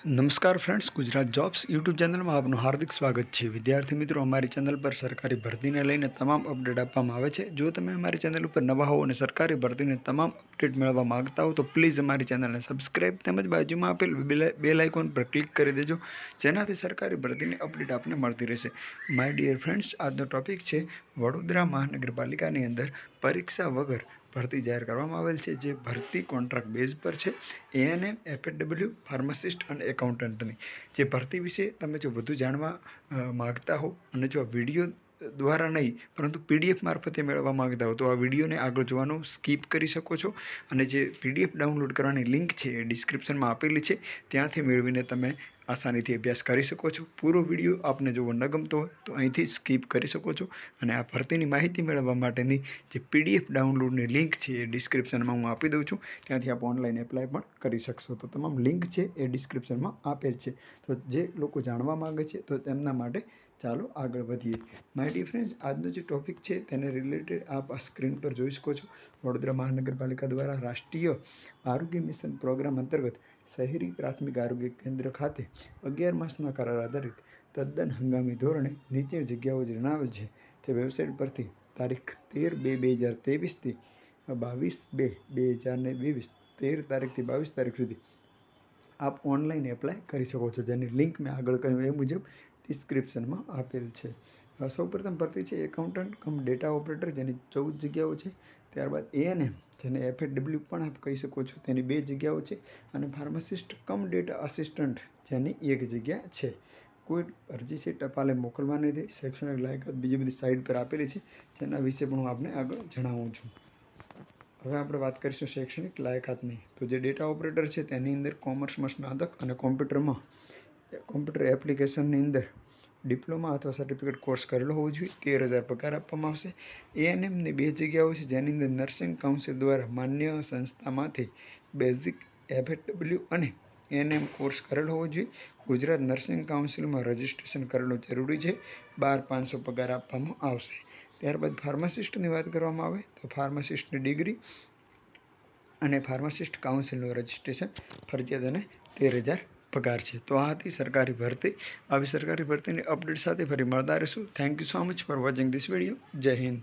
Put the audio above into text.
નમસ્કાર friends, Gujarat jobs YouTube ચેનલમાં આપનું હાર્દિક સ્વાગત છે। વિદ્યાર્થી મિત્રો, અમારી ચેનલ પર સરકારી ભરતીને લઈને તમામ અપડેટ આપવામાં આવે છે। જો તમે અમારી ચેનલ ઉપર નવા હો અને સરકારી ભરતીને તમામ અપડેટ મેળવવા માંગતા હો તો પ્લીઝ અમારી ચેનલને સબસ્ક્રાઇબ તેમજ બાજુમાં આપેલ બેલ આઇકોન પર ક્લિક કરી દેજો, જેનાથી સરકારી ભરતીની અપડેટ આપને મળતી રહેશે। માય ડિયર ફ્રેન્ડ્સ, આજનો ટોપિક છે વડોદરા મહાનગરપાલિકાની અંદર પરીક્ષા વગર ભરતી જાહેર કરવામાં આવેલ છે, જે ભરતી કોન્ટ્રાક્ટ બેઝ પર છે। એએનએમ, એફએડબલ્યુ, ફાર્માસિસ્ટ અને એકાઉન્ટન્ટની જે ભરતી વિશે તમે જો વધુ જાણવા માગતા હો અને જો વિડીયો દ્વારા નહીં પરંતુ પીડીએફ મારફતે મેળવવા માંગતા હો તો આ વિડીયોને આગળ જોવાનું સ્કીપ કરી શકો છો, અને જે પીડીએફ ડાઉનલોડ કરવાની લિંક છે એ ડિસ્ક્રિપ્શનમાં આપેલી છે, ત્યાંથી મેળવીને તમે આસાનીથી અભ્યાસ કરી શકો છો। પૂરો વિડીયો આપને જોવો ન ગમતો હોય તો અહીંથી સ્કીપ કરી શકો છો, અને આ ભરતીની માહિતી મેળવવા માટેની જે પીડીએફ ડાઉનલોડની લિંક છે એ ડિસ્ક્રિપ્શનમાં હું આપી દઉં છું, ત્યાંથી આપ ઓનલાઈન એપ્લાય પણ કરી શકશો। તો તમામ લિંક છે એ ડિસ્ક્રિપ્શનમાં આપેલ છે, તો જે લોકો જાણવા માંગે છે તો તેમના માટે ચાલો આગળ વધીએ। માય ડિયર ફ્રેન્ડ્સ, આજનો જે ટોપિક છે તેને રિલેટેડ આપ આ સ્ક્રીન પર જોઈ શકો છો। વડોદરા મહાનગરપાલિકા દ્વારા રાષ્ટ્રીય આરોગ્ય મિશન પ્રોગ્રામ અંતર્ગત શહેરી પ્રાથમિક આરોગ્ય કેન્દ્ર ખાતે 11 માસના કરાર આધારિત તદ્દન હંગામી ધોરણે નીચેની જગ્યાઓ જણાવેલ છે તે વેબસાઇટ પરથી તારીખ 13/2/2023 થી 22/2/2023 13 તારીખથી 22 તારીખ સુધી આપ ઓનલાઈન એપ્લાય કરી શકો છો, જેની લિંક મેં આગળ કહ્યું એ મુજબ ડિસ્ક્રિપ્શનમાં આપેલ છે। સૌપ્રથમ ભરતી છે એકાઉન્ટન્ટ કમ ડેટા ઓપરેટર, જેની 14 જગ્યાઓ છે। ત્યારબાદ એએનએમ, જેને એફએડબલ્યુ પણ આપ કહી શકો છો, તેની 2 જગ્યાઓ છે। અને ફાર્માસિસ્ટ કમ ડેટા આસિસ્ટન્ટ, જેની 1 જગ્યા છે। કોઈ અરજી છે ટપાલે મોકલવાની નથી। શૈક્ષણિક લાયકાત બીજી બધી સાઇટ પર આપેલી છે, જેના વિશે પણ હું આપને આગળ જણાવું છું। હવે આપણે વાત કરીશું શૈક્ષણિક લાયકાતની। તો જે ડેટા ઓપરેટર છે તેની અંદર કોમર્સમાં સ્નાતક અને કોમ્પ્યુટર એપ્લિકેશનની અંદર ડિપ્લોમા અથવા સર્ટિફિકેટ કોર્સ કરેલો હોવો જોઈએ। 13,000 પગાર આપવામાં આવશે। એએનએમની 2 જગ્યાઓ છે, જેની અંદર નર્સિંગ કાઉન્સિલ દ્વારા માન્ય સંસ્થામાંથી બેઝિક એફએડબલ્યુ અને એએનએમ કોર્સ કરેલો હોવો જોઈએ। ગુજરાત નર્સિંગ કાઉન્સિલમાં રજિસ્ટ્રેશન કરેલું જરૂરી છે। 12,500 પગાર આપવામાં આવશે। ત્યારબાદ ફાર્માસિસ્ટની વાત કરવામાં આવે તો ફાર્માસિસ્ટની ડિગ્રી અને ફાર્માસિસ્ટ કાઉન્સિલનું રજિસ્ટ્રેશન ફરજિયાત અને 13,000 પગાર છે। તો આ હતી સરકારી ભરતી। આવી સરકારી ભરતીની અપડેટ સાથે ફરી મળતા રહીશું। Thank you so much for watching this video. જય હિન્દ।